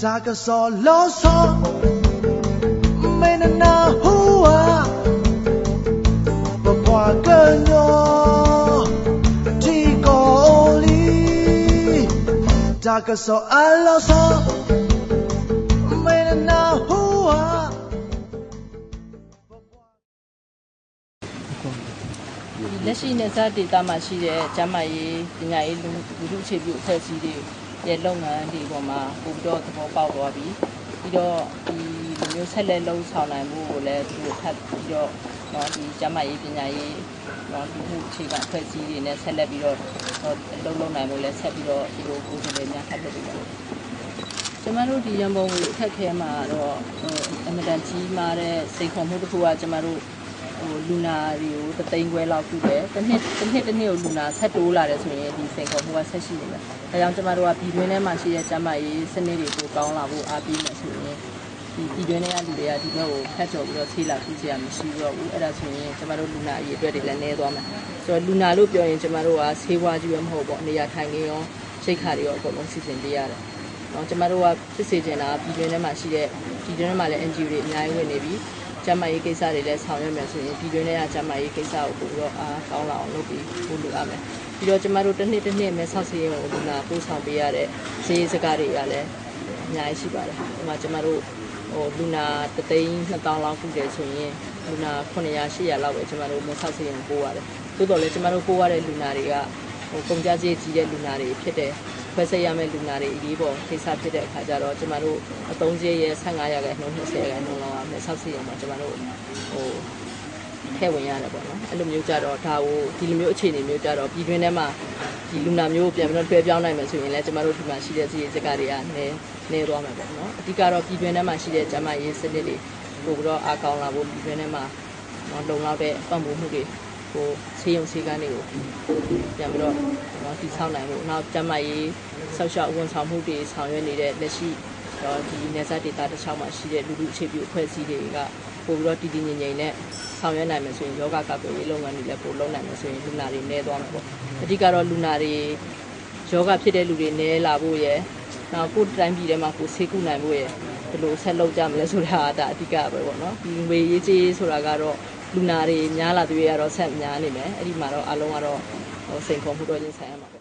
Taka so loso menana hua Bakwa ganyo Tiko oli Taka so aloso menana hua လက်ရှိနေစားဒေတာမှာရှိတဲ့ကျမ်းမာရေးပညာရေးလူထုအခြေပြုအဖွဲ့အစည်းတွေရဲ့လုပ်ငန်းတွေပေါ်မှာပို့ပြီးတော့သဘောပေါက်သွားပြီးတော့ဒီလိုမျိုးဆက်လက်လုံးဆောင်နိုင်မှုကိုလည်းသူတို့ထပ်ပြီးတော့ဒီကျမ်းမာရေးပညာရေးလူထုအခြေခံအဖွဲ့အစည်းတွေနဲ့ဆက်လက်ပြီးတော့လုံးနိုင်မှုလည်းဆက်ပြီးတော့ဒီလိုကိုယ်စားလှယ်များထပ်လုပ်ပြီးတော့ကျမတို့ဒီရန်ကုန်ကိုအခက်ခဲမှာတော့အမတန်ကြီးမားတဲ့စိန်ခေါ်မှုတစ်ခုကကျမတို့လူနာတွေကို3သိန်းခွဲလောက်ပြုတယ်။တစ်နှစ်ကိုလူနာဆက်တိုးလာတယ်ဆိုရင်ဒီစိန်ခေါ်မှုကဆက်ရှိနေမယ်။ဒါကြောင့်ကျမတို့ကပြည်တွင်းထဲမှာရှိတဲ့ကျန်းမာရေးစနစ်တွေကိုကောင်းလာဖို့အားပေးမယ်ဆိုရင်ဒီပြည်တွင်းထဲကလူတွေကဒီဘက်ကိုဖက်ကျော်ပြီးတော့ဆေးလာကူးစရာမရှိတော့ဘူး။အဲ့ဒါဆိုရင်ကျမတို့လူနာအရေးအတွက်တွေလည်းနည်းသွားမယ်။ဆိုတော့လူနာလို့ပြောရင်ကျမတို့ကဆေးဝါးကြီးပဲမဟုတ်ပေါ့။နေရာထိုင်ခင်းရောရိတ်ခါတွေရောအကုန်လုံးစီစဉ်ပေးရတယ်။ကျမတို့ကဖြစ်စေချင်တာပြည်တွင်းထဲမှာရှိတဲ့ပြည်တွင်းထဲမှာလည်း NGO တွေအများကြီးဝင်နေပြီ။ကျန်းမာရေးကိစ္စတွေလည်းဆောင်ရွက်မယ်ဆိုရင်ပြည်တွင်းထဲကကျန်းမာရေးကိစ္စကိုပို့ပြီးတော့ကောင်းလာအောင်လုပ်ပြီးပို့လို့ရမယ်ပြီးတော့ကျမတို့တစ်နှစ်မဲ့ဆောက်စီရင်ကိုလူနာပို့ဆောင်ပေးရတဲ့ဈေးစကားတွေကလည်းအများကြီးရှိပါတယ်ဒီမှာကျမတို့လူနာ3,200,000လောက်ပို့တယ်ဆိုရင်လူနာ900-800လောက်ပဲကျမတို့မဲ့ဆောက်စီရင်ပို့ရတယ်သို့တော်လည်းကျမတို့ပို့ရတဲ့လူနာတွေကကုန်ကြစည်ကြီးတဲ့လူနာတွေဖြစ်တဲ့ခွဲစိတ်ရမယ့်လူနာတွေအရေးပေါ်ကိစ္စဖြစ်တဲ့အခါကျတော့ကျမတို့အသုံးစရိတ်ရဲ့15%နှုန်း20%နှုန်းလောက်နဲ့ဆောက်စီရင်မှာကျမတို့ထည့်ဝင်ရတယ်ပေါ့နော်အဲ့လိုမျိုးကြတော့ဒါကိုဒီလိုမျိုးအခြေအနေမျိုးကြတော့ပြည်တွင်းထဲမှာဒီလူနာမျိုးကိုပြန်ပြီးတော့လွှဲပြောင်းနိုင်မယ်ဆိုရင်လည်းကျမတို့ဒီမှာရှိတဲ့ဈေးစကားတွေကနည်းသွားမှာပေါ့နော်အဓိကတော့ပြည်တွင်းထဲမှာရှိတဲ့ကျန်းမာရေးစနစ်တွေပို့ပြီးတော့အားကောင်းလာဖို့ပြည်တွင်းထဲမှာလုံလောက်တဲ့ပံ့ပိုးမှုတွေကိုဆေးရုံဆေးကန်းတွေကိုပြန်ပြီးတော့တည်ဆောက်နိုင်ဖို့နောက်ကျန်းမာရေးဆောက်ရှောက်ဝန်ဆောင်မှုတွေဆောင်ရွက်နေတဲ့လက်ရှိဒီနေစားဒေတာတစ်ချောင်းမှာရှိတဲ့လူထုအခြေပြုအဖွဲ့အစည်းတွေကပို့ပြီးတော့တည်တည်ငြိမ်ငြိမ်နဲ့ဆောင်ရွက်နိုင်မယ်ဆိုရင်ယောဂကာကွယ်ရေးလုပ်ငန်းတွေလည်းပို့လုပ်နိုင်မယ်ဆိုရင်လူနာတွေနည်းသွားမှာပေါ့အဓိကတော့လူနာတွေယောဂဖြစ်တဲ့လူတွေနည်းလာဖို့ရယ်နောက်ကိုယ်တိုင်းပြည်ထဲမှာကိုဆေးကုနိုင်ဖို့ရယ်ဘယ်လိုဆက်လုပ်ကြမလဲဆိုတာဒါအဓိကပဲပေါ့နော်ဒီငွေရေးကြေးဆိုတာကတော့လူနာတွေများလာတွေ့ရတော့ဆက်များနေမယ်အဲ့ဒီမှာတော့အားလုံးကတော့စိန်ခေါ်မှုတော့ရင်ဆိုင်ရမှာ